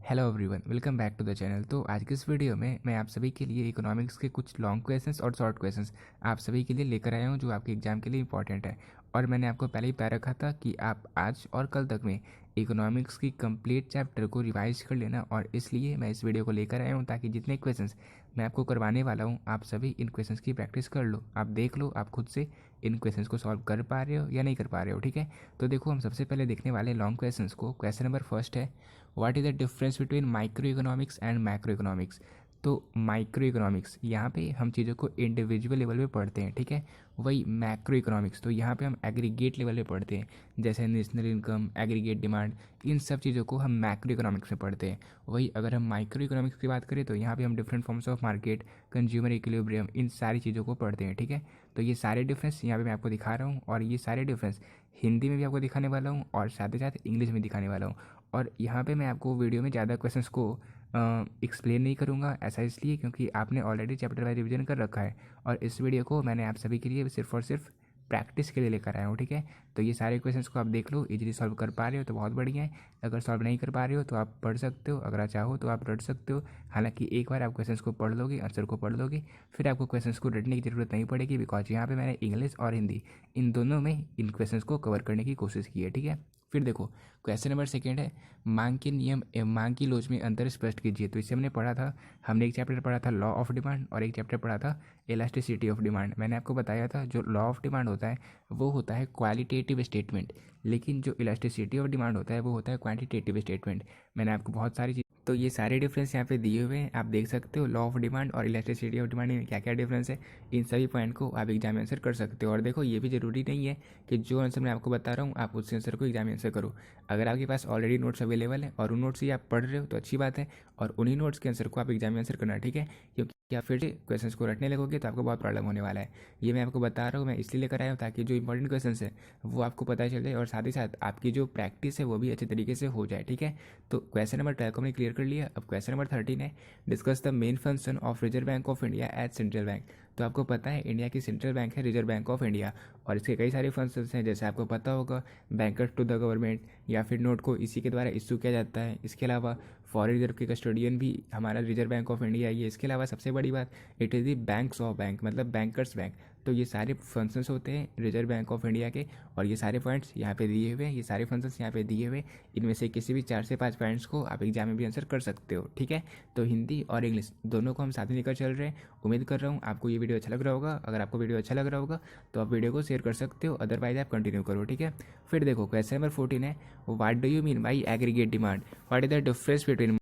Hello everyone, welcome back to the channel. तो आज की इस वीडियो में मैं आप सभी के लिए इकोनॉमिक्स के कुछ लॉन्ग क्वेश्चंस और शॉर्ट क्वेश्चंस आप सभी के लिए लेकर आया हूं जो आपके एग्जाम के लिए इंपॉर्टेंट है। और मैंने आपको पहले ही बता रखा था कि आप आज और कल तक में इकोनॉमिक्स की कंप्लीट चैप्टर को रिवाइज कर लेना, और इसलिए मैं इस वीडियो को लेकर आया हूँ ताकि जितने क्वेश्चंस मैं आपको करवाने वाला हूँ आप सभी इन क्वेश्चंस की प्रैक्टिस कर लो। आप देख लो आप खुद से इन क्वेश्चंस को सॉल्व कर पा रहे हो या नहीं कर पा रहे हो। ठीक है, तो देखो हम सबसे पहले देखने वाले लॉन्ग क्वेश्चंस को। क्वेश्चन नंबर फर्स्ट है, what is the difference between micro economics and macro economics. तो माइक्रो इकोनॉमिक्स यहाँ पे हम चीज़ों को इंडिविजुअल लेवल पे पढ़ते हैं, ठीक है। वही मैक्रो इकोनॉमिक्स तो यहाँ पे हम एग्रीगेट लेवल पे पढ़ते हैं, जैसे नेशनल इनकम, एग्रीगेट डिमांड, इन सब चीज़ों को हम मैक्रो इकोनॉमिक्स में पढ़ते हैं। वही अगर हम माइक्रो इकोनॉमिक्स की बात करें तो यहाँ पे हम different forms of market, consumer equilibrium, इन सारी चीज़ों को पढ़ते हैं, ठीक है। तो ये सारे डिफरेंस यहाँ पे मैं आपको दिखा रहा हूँ, और ये सारे डिफरेंस हिंदी में भी आपको दिखाने वाला हूँ और साथ ही साथ इंग्लिश में दिखाने वाला हूँ। और यहाँ पे मैं आपको वीडियो में ज़्यादा क्वेश्चंस को एक्सप्लेन नहीं करूँगा, ऐसा इसलिए क्योंकि आपने ऑलरेडी चैप्टर वाइज रिवीजन कर रखा है, और इस वीडियो को मैंने आप सभी के लिए सिर्फ और सिर्फ प्रैक्टिस के लिए लेकर आया हूँ, ठीक है। तो ये सारे क्वेश्चंस को आप देख लो, इजीली सॉल्व कर पा रहे हो तो बहुत बढ़िया है। अगर सॉल्व नहीं कर पा रहे हो तो आप पढ़ सकते हो, अगर आप चाहो तो आप रट सकते हो। हालांकि एक बार आप क्वेश्चंस को पढ़ लोगे, आंसर को पढ़ लोगे, फिर आपको क्वेश्चंस को रटने की ज़रूरत नहीं पड़ेगी, बिकॉज यहाँ पे मैंने इंग्लिश और हिंदी इन दोनों में इन क्वेश्चंस को कवर करने की कोशिश की है, ठीक है। फिर देखो क्वेश्चन नंबर सेकेंड है, मांग के नियम एवं मांग की लोच में अंतर स्पष्ट कीजिए। तो इससे हमने पढ़ा था, हमने एक चैप्टर पढ़ा था लॉ ऑफ डिमांड और एक चैप्टर पढ़ा था इलास्टिसिटी ऑफ डिमांड। मैंने आपको बताया था जो लॉ ऑफ डिमांड होता है वो होता है क्वालिटेटिव स्टेटमेंट, लेकिन जो इलास्टिसिटी ऑफ डिमांड होता है वो होता है क्वांटिटेटिव स्टेटमेंट। मैंने आपको बहुत सारी चीज़, तो ये सारे डिफरेंस यहाँ पे दिए हुए हैं, आप देख सकते हो लॉ ऑफ डिमांड और इलास्टिसिटी ऑफ डिमांड में क्या क्या डिफरेंस है। इन सभी पॉइंट को आप एग्जाम में आंसर कर सकते हो। और देखो ये भी ज़रूरी नहीं है कि जो आंसर मैं आपको बता रहा हूँ आप उस आंसर को एग्जाम में आंसर करो। अगर आपके पास ऑलरेडी नोट्स अवेलेबल है और उन नोट्स से आप पढ़ रहे हो तो अच्छी बात है, और उन्हीं नोट्स के आंसर को आप एग्जाम में आंसर करना, ठीक है। क्योंकि आप फिर से क्वेश्चंस को रटने लगोगे तो आपको बहुत प्रॉब्लम होने वाला है। ये मैं आपको बता रहा हूँ, मैं इसलिए लेकर आया हूँ ताकि जो इंपॉर्टेंट क्वेश्चन है वो आपको पता चल जाए, और साथ ही साथ आपकी जो प्रैक्टिस है वो भी अच्छे तरीके से हो जाए, ठीक है। तो क्वेश्चन नंबर 12 को हमने क्लियर कर लिया। अब क्वेश्चन नंबर 13 है, discuss the main function of Reserve Bank of India as central bank. तो आपको पता है इंडिया की सेंट्रल बैंक है रिजर्व बैंक ऑफ इंडिया, और इसके कई सारे फंक्शंस हैं, जैसे आपको पता होगा बैंकर टू द गवर्नमेंट, या फिर नोट को इसी के द्वारा इशू किया जाता है। इसके अलावा फॉरेन रिजर्व के कस्टोडियन भी हमारा रिजर्व बैंक ऑफ इंडिया ही है। इसके अलावा सबसे बड़ी बात, it is the banks of bank, मतलब बैंकर्स बैंक। तो ये सारे फंक्शंस होते हैं रिजर्व बैंक ऑफ इंडिया के, और ये सारे पॉइंट्स यहाँ पे दिए हुए हैं, ये सारे फंक्शंस यहाँ पे दिए हुए। इनमें से किसी भी 4 से 5 पॉइंट्स को आप एग्जाम में भी आंसर कर सकते हो, ठीक है। तो हिंदी और इंग्लिश दोनों को हम साथ में लेकर चल रहे हैं। उम्मीद कर रहा हूँ आपको ये वीडियो अच्छा लग रहा होगा। अगर आपको वीडियो अच्छा लग रहा होगा तो आप वीडियो को शेयर कर सकते हो, अदरवाइज आप कंटिन्यू करो, ठीक है। फिर देखो क्वेश्चन नंबर 14 है, what do you mean by aggregate demand, what is the difference between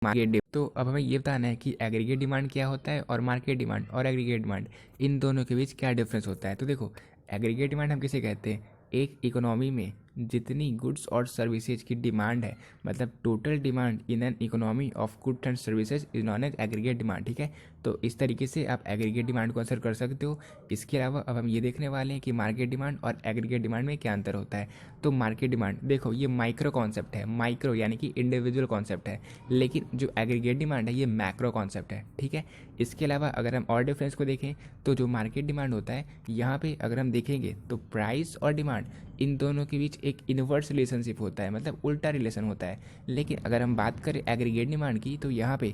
market demand. तो अब हमें ये बताना है कि एग्रीगेट डिमांड क्या होता है और मार्केट डिमांड और एग्रीगेट डिमांड इन दोनों के बीच क्या डिफरेंस होता है। तो देखो एग्रीगेट डिमांड हम किसे कहते हैं, एक इकोनॉमी में जितनी गुड्स और सर्विसेज की डिमांड है, मतलब total demand in an economy of goods and services is known as aggregate demand, ठीक है। तो इस तरीके से आप एग्रीगेट डिमांड को आंसर कर सकते हो। इसके अलावा अब हम ये देखने वाले हैं कि मार्केट डिमांड और एग्रीगेट डिमांड में क्या अंतर होता है। तो मार्केट डिमांड देखो ये माइक्रो कॉन्सेप्ट है, माइक्रो यानी कि इंडिविजुअल कॉन्सेप्ट है, लेकिन जो एग्रीगेट डिमांड है ये मैक्रो कॉन्सेप्ट है, ठीक है। इसके अलावा अगर हम और डिफरेंस को देखें तो जो मार्केट डिमांड होता है यहाँ पे अगर हम देखेंगे तो प्राइस और डिमांड इन दोनों के बीच एक इन्वर्स रिलेशनशिप होता है, मतलब उल्टा रिलेशन होता है। लेकिन अगर हम बात करें एग्रीगेट डिमांड की तो यहाँ पे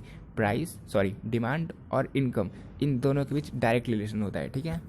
डिमांड और इनकम इन दोनों के बीच डायरेक्ट रिलेशन होता है, ठीक है।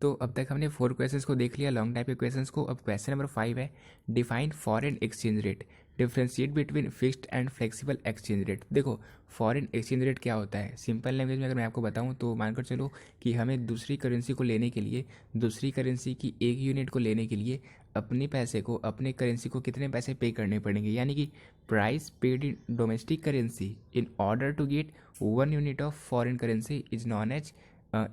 तो अब तक हमने 4 क्वेश्चंस को देख लिया, लॉन्ग टाइप के क्वेश्चंस को। अब क्वेश्चन नंबर 5 है, define foreign exchange rate, differentiate between fixed and flexible exchange rate. देखो फॉरेन एक्सचेंज रेट क्या होता है, सिंपल लैंग्वेज में अगर मैं आपको बताऊं तो मानकर चलो कि हमें दूसरी करेंसी को लेने के लिए, दूसरी करेंसी की एक यूनिट को लेने के लिए अपने पैसे को, अपने करेंसी को कितने पैसे पे करने पड़ेंगे, यानी कि price paid in domestic currency in order to get 1 unit of foreign currency is known as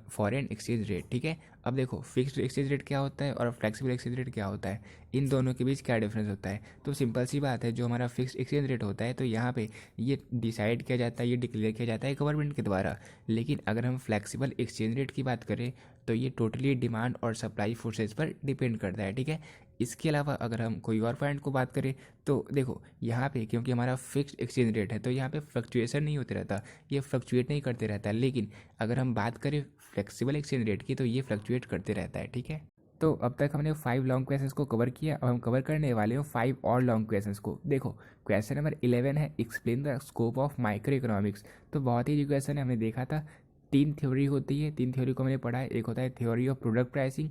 foreign exchange rate, ठीक है। अब देखो फिक्स्ड एक्सचेंज रेट क्या होता है और फ्लेक्सिबल एक्सचेंज रेट क्या होता है, इन दोनों के बीच क्या डिफरेंस होता है। तो सिंपल सी बात है, जो हमारा फिक्स्ड एक्सचेंज रेट होता है तो यहाँ पे ये डिसाइड किया जाता है, ये डिक्लेयर किया जाता है गवर्नमेंट के द्वारा। लेकिन अगर हम फ्लेक्सिबल एक्सचेंज रेट की बात करें तो ये टोटली डिमांड और सप्लाई फोर्सेज पर डिपेंड करता है, ठीक है। इसके अलावा अगर हम कोई और पॉइंट को बात करें तो देखो यहाँ पे क्योंकि हमारा फिक्स्ड एक्सचेंज रेट है तो यहाँ पे फ्लक्चुएशन नहीं होते रहता, ये फ्लक्चुएट नहीं करते रहता। लेकिन अगर हम बात करें फ्लेक्सिबल एक्सचेंज रेट की तो ये फ्लक्चुएट करते रहता है, ठीक है। तो अब तक हमने 5 लॉन्ग क्वेश्चंस को कवर किया। अब हम कवर करने वाले हो 5 और लॉन्ग क्वेश्चंस को। देखो क्वेश्चन नंबर 11 है explain the scope of micro economics. तो बहुत ही क्वेश्चन है, हमने देखा था 3 थ्योरी होती है, 3 थ्योरी को मैंने पढ़ा है। एक होता है थ्योरी ऑफ प्रोडक्ट प्राइसिंग,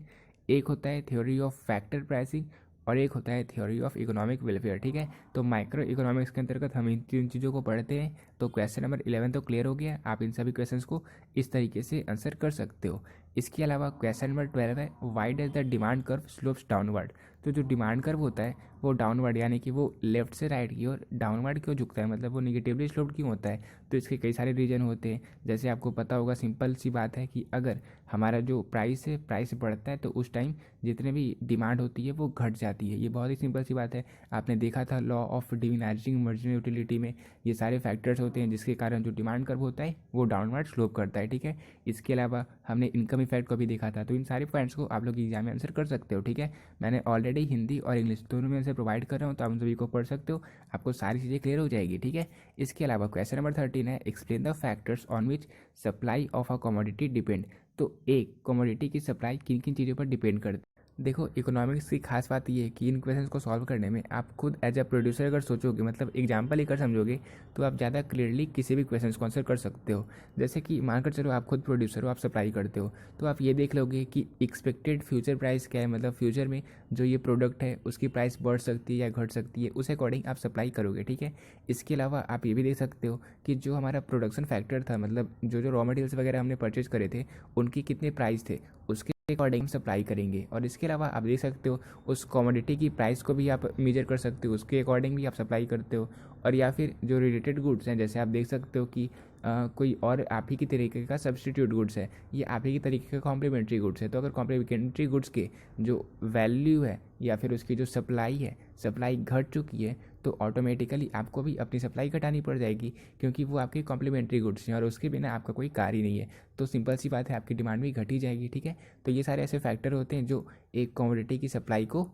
एक होता है थ्योरी ऑफ फैक्टर प्राइसिंग और एक होता है थ्योरी ऑफ इकोनॉमिक वेलफेयर। ठीक है, तो माइक्रो इकोनॉमिक्स के अंतर्गत हम इन 3 चीज़ों को पढ़ते हैं। तो क्वेश्चन नंबर 11 तो क्लियर हो गया, आप इन सभी क्वेश्चंस को इस तरीके से आंसर कर सकते हो। इसके अलावा क्वेश्चन नंबर 12 है why does the demand curve slopes downward. तो जो डिमांड कर्व होता है वो डाउनवर्ड यानी कि वो लेफ्ट से राइट की ओर डाउनवर्ड क्यों झुकता है, मतलब वो निगेटिवली स्लोप्ड क्यों होता है। तो इसके कई सारे रीजन होते हैं। जैसे आपको पता होगा, सिंपल सी बात है कि अगर हमारा जो प्राइस बढ़ता है तो उस टाइम जितने भी डिमांड होती है वो घट जाती है। ये बहुत ही सिंपल सी बात है, आपने देखा था law of diminishing marginal utility में ये सारे फैक्टर्स होते हैं जिसके कारण जो डिमांड कर्व होता है वो डाउनवर्ड स्लोप करता है। ठीक है, इसके अलावा हमने इनकम इफेक्ट को भी देखा था। तो इन सारे पॉइंट्स को आप लोग एग्जाम में आंसर कर सकते हो। ठीक है, मैंने ऑलरेडी हिंदी और इंग्लिश दोनों में आंसर प्रोवाइड कर रहा हूँ, तो आप उन सभी को पढ़ सकते हो, आपको सारी चीज़ें क्लियर हो जाएगी। ठीक है, इसके अलावा क्वेश्चन नंबर 13 है explain the factors on which supply of a commodity depend. तो एक कमोडिटी की सप्लाई किन किन चीज़ों पर डिपेंड करती है। देखो इकोनॉमिक्स की खास बात ये है कि इन क्वेश्चंस को सॉल्व करने में आप खुद एज अ प्रोड्यूसर अगर सोचोगे, मतलब एग्जाम्पल लेकर समझोगे, तो आप ज़्यादा क्लियरली किसी भी क्वेश्चंस को आंसर कर सकते हो। जैसे कि मानकर चलो आप खुद प्रोड्यूसर हो, आप सप्लाई करते हो, तो आप ये देख लोगे कि एक्सपेक्टेड फ्यूचर प्राइस क्या है, मतलब फ्यूचर में जो ये प्रोडक्ट है उसकी प्राइस बढ़ सकती है या घट सकती है, उस अकॉर्डिंग आप सप्लाई करोगे। ठीक है, इसके अलावा आप ये भी देख सकते हो कि जो हमारा प्रोडक्शन फैक्टर था, मतलब जो रॉ मटेरियल्स वगैरह हमने परचेज करे थे उनकी कितने प्राइस थे उसके अकॉर्डिंग सप्लाई करेंगे। और इसके अलावा आप देख सकते हो उस कमोडिटी की प्राइस को भी आप मेजर कर सकते हो, उसके अकॉर्डिंग भी आप सप्लाई करते हो। और या फिर जो रिलेटेड गुड्स हैं, जैसे आप देख सकते हो कि कोई और आप ही की तरीके का सब्सटीट्यूट गुड्स है, ये आप ही की तरीके का कॉम्प्लीमेंट्री गुड्स है। तो अगर कॉम्प्लीमेंट्री गुड्स के जो वैल्यू है या फिर उसकी जो सप्लाई है, सप्लाई घट चुकी है, तो ऑटोमेटिकली आपको भी अपनी सप्लाई घटानी पड़ जाएगी, क्योंकि वो आपके कॉम्प्लीमेंट्री गुड्स हैं और उसके बिना आपका कोई कार्य ही नहीं है। तो सिंपल सी बात है, आपकी डिमांड भी घटी जाएगी। ठीक है, तो ये सारे ऐसे फैक्टर होते हैं जो एक कमोडिटी की सप्लाई को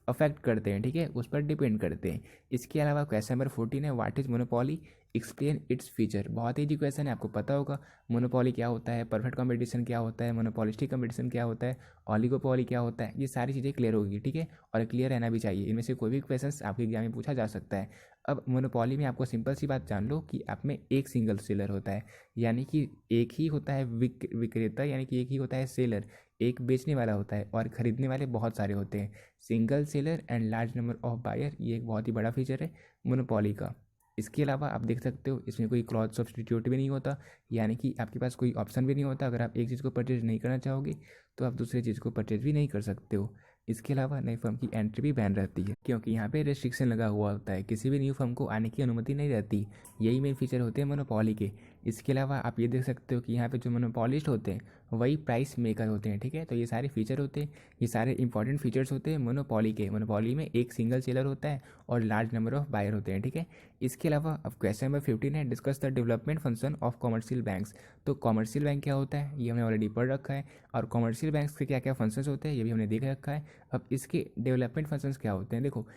अफेक्ट करते हैं। ठीक है, उस पर डिपेंड करते हैं। इसके अलावा क्वेश्चन नंबर 14 है what is monopoly explain its feature. बहुत ईजी क्वेश्चन है, आपको पता होगा मोनोपोली क्या होता है, परफेक्ट कंपटीशन क्या होता है, मोनोपोलिस्टिक कंपटीशन क्या होता है, ऑलिगोपोली क्या होता है, ये सारी चीज़ें क्लियर होगी। ठीक है, और क्लियर रहना भी चाहिए, इनमें से कोई भी क्वेश्चन आपके एग्जाम में पूछा जा सकता है। अब मोनोपोली में आपको सिंपल सी बात जान लो कि आप में एक सिंगल सेलर होता है, यानी कि एक ही होता है विक्रेता, यानी कि एक ही होता है सेलर, एक बेचने वाला होता है और ख़रीदने वाले बहुत सारे होते हैं। Single seller and large number of buyer, ये एक बहुत ही बड़ा फीचर है मोनोपोली का। इसके अलावा आप देख सकते हो इसमें कोई क्रॉस सब्सटीट्यूट भी नहीं होता, यानी कि आपके पास कोई ऑप्शन भी नहीं होता। अगर आप एक चीज़ को परचेज नहीं करना चाहोगे तो आप दूसरी चीज़ को परचेज भी नहीं कर सकते हो। इसके अलावा नई फर्म की एंट्री भी बैन रहती है, क्योंकि यहाँ पे रेस्ट्रिक्शन लगा हुआ होता है, किसी भी न्यू फर्म को आने की अनुमति नहीं रहती। यही मेन फीचर होते हैं मोनोपोली के। इसके अलावा आप ये देख सकते हो कि यहाँ पे जो मोनोपोलिस्ट होते हैं वही प्राइस मेकर होते हैं। ठीक है, तो ये सारे फीचर होते हैं, ये सारे इंपॉर्टेंट फीचर्स होते हैं मोनोपोली के। मोनोपोली में एक सिंगल सेलर होता है और लार्ज नंबर ऑफ बायर होते हैं। ठीक है, इसके अलावा अब क्वेश्चन नंबर 15 है discuss the development function of commercial banks. तो कॉमर्शियल बैंक क्या होता है ये हमने ऑलरेडी पढ़ रखा है, और कॉमर्शियल बैंक्स के क्या क्या फंक्शंस होते हैं ये भी हमने देख रखा है। अब इसके डेवलपमेंट फंक्शंस क्या होते हैं, देखो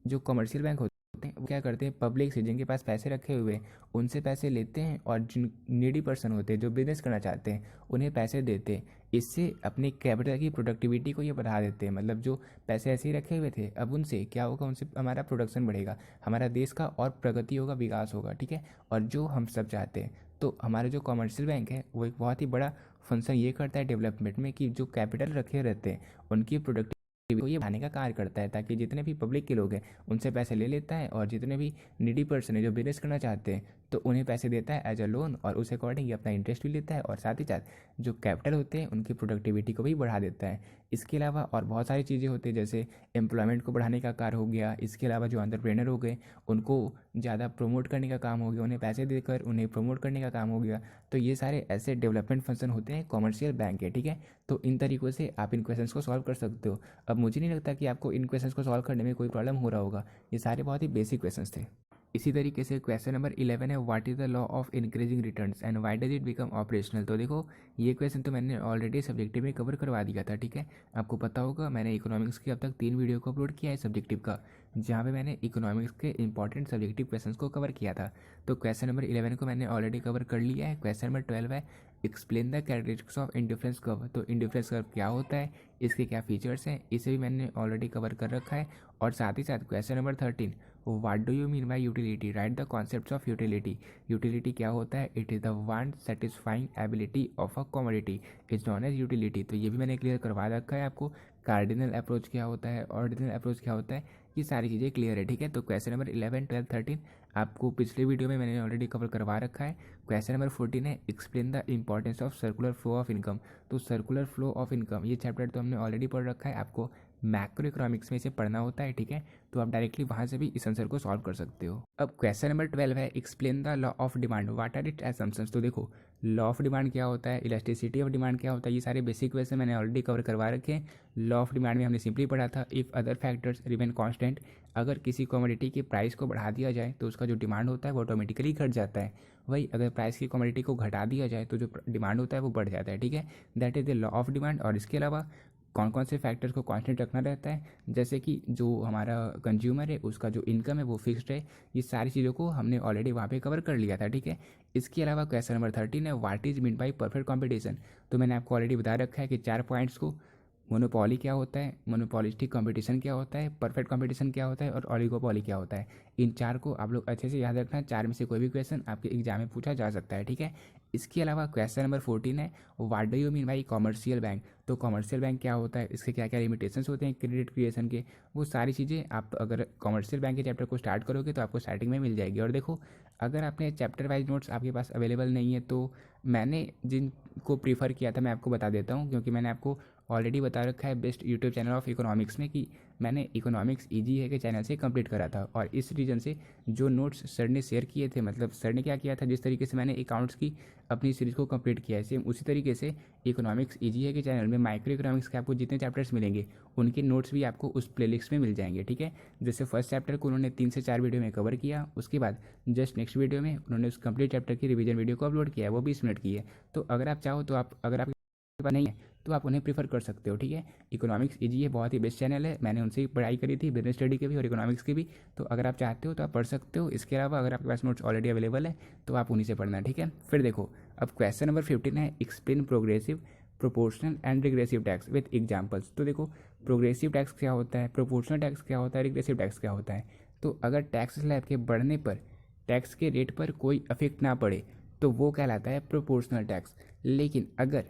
जो कमर्शियल बैंक होते हैं वो क्या करते हैं, पब्लिक से जिनके पास पैसे रखे हुए हैं उनसे पैसे लेते हैं, और जिन नीडी पर्सन होते हैं जो बिजनेस करना चाहते हैं उन्हें पैसे देते हैं। इससे अपने कैपिटल की प्रोडक्टिविटी को ये बढ़ा देते हैं, मतलब जो पैसे ऐसे ही रखे हुए थे अब उनसे क्या होगा, उनसे हमारा प्रोडक्शन बढ़ेगा, हमारा देश का और प्रगति होगा, विकास होगा। ठीक है, और जो हम सब चाहते हैं। तो हमारे जो कमर्शियल बैंक है वो एक बहुत ही बड़ा फंक्शन ये करता है डेवलपमेंट में, कि जो कैपिटल रखे रहते हैं उनकी प्रोडक्टिविटी को ये बढ़ाने का कार्य करता है, ताकि जितने भी पब्लिक के लोग हैं उनसे पैसे ले लेता है, और जितने भी नीडी पर्सन है जो बिजनेस करना चाहते हैं तो उन्हें पैसे देता है एज अ लोन, और उस अकॉर्डिंग ये अपना इंटरेस्ट भी लेता है, और साथ ही साथ जो कैपिटल होते हैं उनकी प्रोडक्टिविटी को भी बढ़ा देता है। इसके अलावा और बहुत सारी चीज़ें होती हैं, जैसे एम्प्लॉयमेंट को बढ़ाने का कार्य हो गया। इसके अलावा जो एंटरप्रेन्योर हो गए उनको ज़्यादा प्रमोट करने का काम हो गया, उन्हें पैसे देकर उन्हें प्रमोट करने का काम हो गया। तो ये सारे ऐसे डेवलपमेंट फंक्शन होते हैं कॉमर्शियल बैंक के। ठीक है, तो इन तरीक़ों से आप इन क्वेश्चंस को सॉल्व कर सकते हो। अब मुझे नहीं लगता कि आपको इन क्वेश्चंस को सॉल्व करने में कोई प्रॉब्लम हो रहा होगा, ये सारे बहुत ही बेसिक क्वेश्चंस थे। इसी तरीके से क्वेश्चन नंबर 11 है what is the law of increasing returns and why does it become operational. तो देखो ये क्वेश्चन तो मैंने ऑलरेडी सब्जेक्टिव में कवर करवा दिया था। ठीक है, आपको पता होगा मैंने इकोनॉमिक्स के अब तक 3 वीडियो को अपलोड किया है सब्जेक्टिव का, जहाँ पे मैंने इकोनॉमिक्स के इंपॉर्टेंट सब्जेक्टिव क्वेश्चंस को कवर किया था। तो क्वेश्चन नंबर 11 को मैंने ऑलरेडी कवर कर लिया है। क्वेश्चन नंबर 12 है explain the characteristics of indifference curve. तो इंडिफरेंस कर्व क्या होता है, इसके क्या फीचर्स हैं, इसे भी मैंने ऑलरेडी कवर कर रखा है। और साथ ही साथ question number 13, what do you mean by utility, right the concepts of utility. Utility क्या होता है, it is the want satisfying ability of a commodity is known as utility. तो ये भी मैंने क्लियर करवा रखा है आपको। कार्डिनल अप्रोच क्या होता है, ऑर्डिनल अप्रोच क्या होता है, ये सारी चीज़ें क्लियर है, ठीक है। तो क्वेश्चन नंबर 11, 12, 13 आपको पिछले वीडियो में मैंने ऑलरेडी कवर करवा रखा है। क्वेश्चन नंबर 14 है explain the importance of circular flow of income. तो सर्कुलर फ्लो ऑफ इनकम ये चैप्टर तो हमने ऑलरेडी पढ़ रखा है, आपको मैक्रो इकोनॉमिक्स में इसे पढ़ना होता है, ठीक है। तो आप डायरेक्टली वहाँ से भी इस आंसर को सॉल्व कर सकते हो। अब क्वेश्चन नंबर 12 है explain the law of demand, what are it assumptions. तो देखो लॉ ऑफ डिमांड क्या होता है, इलास्टिसिटी ऑफ डिमांड क्या होता है, ये सारे बेसिक क्वेश्चन मैंने ऑलरेडी कवर करवा रखे हैं। लॉ ऑफ डिमांड में हमने सिंपली पढ़ा था, if other factors remain constant, अगर किसी कमोडिटी की प्राइस को बढ़ा दिया जाए तो उसका जो डिमांड होता है वो ऑटोमेटिकली घट जाता है। वही अगर प्राइस की कमोडिटी को घटा दिया जाए तो जो डिमांड होता है वो बढ़ जाता है, ठीक है। That is the law of demand. और इसके अलावा कौन कौन से फैक्टर्स को कांस्टेंट रखना रहता है, जैसे कि जो हमारा कंज्यूमर है उसका जो इनकम है वो फिक्स्ड है। ये सारी चीज़ों को हमने ऑलरेडी वहाँ पे कवर कर लिया था, ठीक है। इसके अलावा क्वेश्चन नंबर 13 है what is mean by perfect competition. तो मैंने आपको ऑलरेडी बता रखा है कि 4 पॉइंट्स को, मोनोपॉली क्या होता है, मोनोपॉलिस्टिक कंपटीशन क्या होता है, परफेक्ट कंपटीशन क्या होता है और ऑलिगोपॉली क्या होता है। इन 4 को आप लोग अच्छे से याद रखना, 4 में से कोई भी क्वेश्चन आपके एग्जाम में पूछा जा सकता है, ठीक है। इसके अलावा क्वेश्चन नंबर 14 है what do you mean by commercial bank. तो कॉमर्शियल बैंक क्या होता है, इसके क्या क्या लिमिटेशंस होते हैं क्रेडिट क्रिएशन के, वो सारी चीज़ें आप अगर कॉमर्शियल बैंक के चैप्टर को स्टार्ट करोगे तो आपको स्टार्टिंग में मिल जाएगी। और देखो अगर आपने चैप्टर वाइज नोट्स आपके पास अवेलेबल नहीं है तो मैंने जिनको प्रीफर किया था मैं आपको बता देता हूँ, क्योंकि मैंने आपको ऑलरेडी बता रखा है best YouTube channel of economics में कि मैंने इकोनॉमिक्स ईजी है के चैनल से कंप्लीट करा था। और इस रीजन से जो नोट्स सर ने शेयर किए थे, मतलब सर ने क्या किया था, जिस तरीके से मैंने अकाउंट्स की अपनी सीरीज़ को कंप्लीट किया है सेम उसी तरीके से इकोनॉमिक्स ईजी है के चैनल में माइक्रो इकोनॉमिक्स के आपको जितने चैप्टर्स मिलेंगे उनके नोट्स भी आपको उस प्लेलिस्ट में मिल जाएंगे, ठीक है। जैसे फर्स्ट चैप्टर को उन्होंने 3 से 4 वीडियो में कवर किया, उसके बाद जस्ट नेक्स्ट वीडियो में उन्होंने उस कंप्लीट चैप्टर की रिवीजन वीडियो को अपलोड किया है, वो 20 मिनट की है। तो अगर आप चाहो तो आप, अगर आपके पास नहीं है तो आप उन्हें प्रीफर कर सकते हो, ठीक है। इकोनॉमिक्स ईजी है बहुत ही बेस्ट चैनल है, मैंने उनसे ही पढ़ाई करी थी, बिजनेस स्टडी के भी और इकोनॉमिक्स की भी। तो अगर आप चाहते हो तो आप पढ़ सकते हो। इसके अलावा अगर आपके पास नोट्स ऑलरेडी अवेलेबल है तो आप उन्हीं से पढ़ना, ठीक है। फिर देखो अब क्वेश्चन नंबर 15 है explain progressive, proportional and regressive tax with examples. तो देखो प्रोग्रेसिव टैक्स क्या होता है, प्रोपोर्शनल टैक्स क्या होता है, रिग्रेसिव टैक्स क्या होता है। तो अगर टैक्स स्लैब के बढ़ने पर टैक्स के रेट पर कोई इफेक्ट ना पड़े तो वो कहलाता है प्रोपोर्शनल टैक्स। लेकिन अगर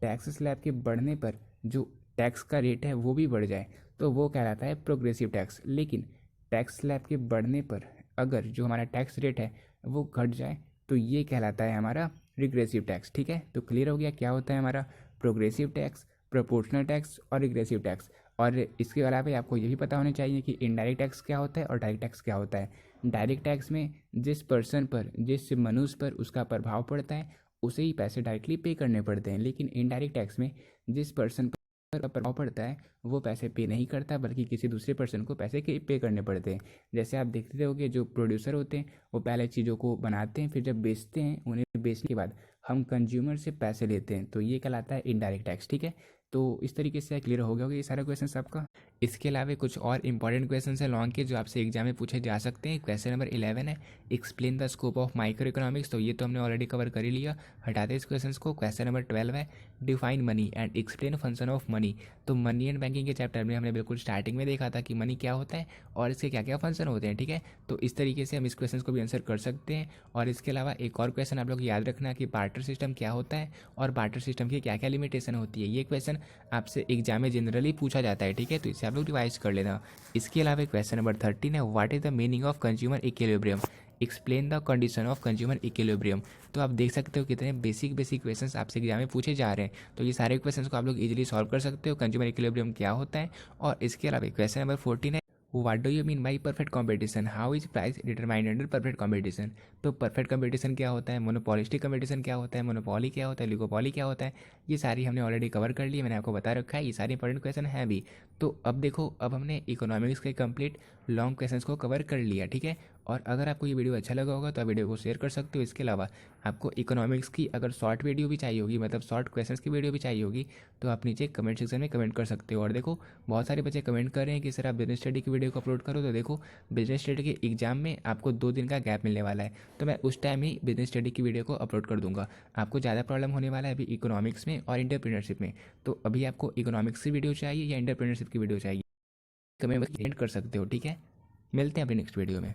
टैक्स स्लैब के बढ़ने पर जो टैक्स का रेट है वो भी बढ़ जाए तो वो कहलाता है प्रोग्रेसिव टैक्स। लेकिन टैक्स स्लैब के बढ़ने पर अगर जो हमारा टैक्स रेट है वो घट जाए तो ये कहलाता है हमारा रिग्रेसिव टैक्स, ठीक है। तो क्लियर हो गया क्या होता है हमारा प्रोग्रेसिव टैक्स, प्रोपोर्शनल टैक्स और रिग्रेसिव टैक्स। और इसके अलावा आपको ये भी पता होना चाहिए कि इनडायरेक्ट टैक्स क्या होता है और डायरेक्ट टैक्स क्या होता है। डायरेक्ट टैक्स में जिस पर्सन पर, जिस मनुष्य पर उसका प्रभाव पड़ता है उसे ही पैसे डायरेक्टली पे करने पड़ते हैं। लेकिन इनडायरेक्ट टैक्स में जिस पर्सन पर प्रभाव पड़ता है वो पैसे पे नहीं करता, बल्कि किसी दूसरे पर्सन को पैसे के पे करने पड़ते हैं। जैसे आप देखते होंगे जो प्रोड्यूसर होते हैं वो पहले चीज़ों को बनाते हैं, फिर जब बेचते हैं उन्हें बेचने के बाद हम कंज्यूमर से पैसे लेते हैं, तो ये कहलाता है इनडायरेक्ट टैक्स, ठीक है। तो इस तरीके से क्लियर हो गया होगा ये सारे क्वेश्चन आपका। इसके अलावा कुछ और इंपॉर्टेंट क्वेश्चन है लॉन्ग के जो आपसे एग्जाम में पूछे जा सकते हैं। क्वेश्चन नंबर 11 है explain the scope of micro economics. तो ये तो हमने ऑलरेडी कवर कर ही लिया, हटाते इस क्वेश्चन को। क्वेश्चन नंबर 12 है define money and explain function of money. तो मनी एंड बैंकिंग के चैप्टर में हमने बिल्कुल स्टार्टिंग में देखा था कि मनी क्या होता है और इसके क्या क्या फंक्शन होते हैं, ठीक है। तो इस तरीके से हम इस क्वेश्चन को भी आंसर कर सकते हैं। और इसके अलावा एक और क्वेश्चन आप लोग याद रखना कि बार्टर सिस्टम क्या होता है और बार्टर सिस्टम की क्या क्या लिमिटेशन होती है। ये क्वेश्चन आपसे एग्जाम में जनरली पूछा जाता है, ठीक है। तो इसे आप लोग रिवाइज कर लेना। इसके अलावा क्वेश्चन नंबर 13 है what is the meaning of consumer equilibrium, explain the condition of consumer equilibrium. तो आप देख सकते हो कितने बेसिक क्वेश्चंस आपसे एग्जाम में पूछे जा रहे हैं। तो ये सारे क्वेश्चंस को आप लोग इजीली सॉल्व कर सकते हो, कंज्यूमर इक्विलिब्रियम क्या होता है। और इसके अलावा क्वेश्चन नंबर 14 है what do you mean by perfect competition, how is price determined under perfect competition. तो परफेक्ट कॉम्पिटिशन क्या होता है, मोनोपॉलिस्टिक कॉम्पिटिशन क्या होता है, मोनोपॉली क्या होता है, लिगोपॉली क्या होता है, ये सारी हमने ऑलरेडी कवर कर ली है, मैंने आपको बता रखा है। ये सारे इंपॉर्टेंट क्वेश्चन हैं भी। तो अब देखो अब हमने इकोनॉमिक्स के कंप्लीट लॉन्ग क्वेश्चंस को कवर कर लिया, ठीक है। और अगर आपको ये वीडियो अच्छा लगा होगा तो आप वीडियो को शेयर कर सकते हो। इसके अलावा आपको इकोनॉमिक्स की अगर शॉर्ट वीडियो भी चाहिए होगी, मतलब शॉर्ट क्वेश्चंस की वीडियो भी चाहिए होगी, तो आप नीचे कमेंट सेक्शन में कमेंट कर सकते हो। और देखो, बहुत सारे बच्चे कमेंट कर रहे हैं कि सर आप बिजनेस स्टडी की वीडियो को अपलोड करो। तो देखो, बिजनेस स्टडी के एग्जाम में आपको 2 दिन का गैप मिलने वाला है, तो मैं उस टाइम ही बिजनेस स्टडी की वीडियो को अपलोड कर दूंगा। आपको ज़्यादा प्रॉब्लम होने वाला है अभी इकोनॉमिक्स में और एंटरप्रेन्योरशिप में। तो अभी आपको इकोनॉमिक्स की वीडियो चाहिए या एंटरप्रेन्योरशिप की वीडियो चाहिए, कमेंट कर सकते हो। ठीक है, मिलते हैं अपनी नेक्स्ट वीडियो में।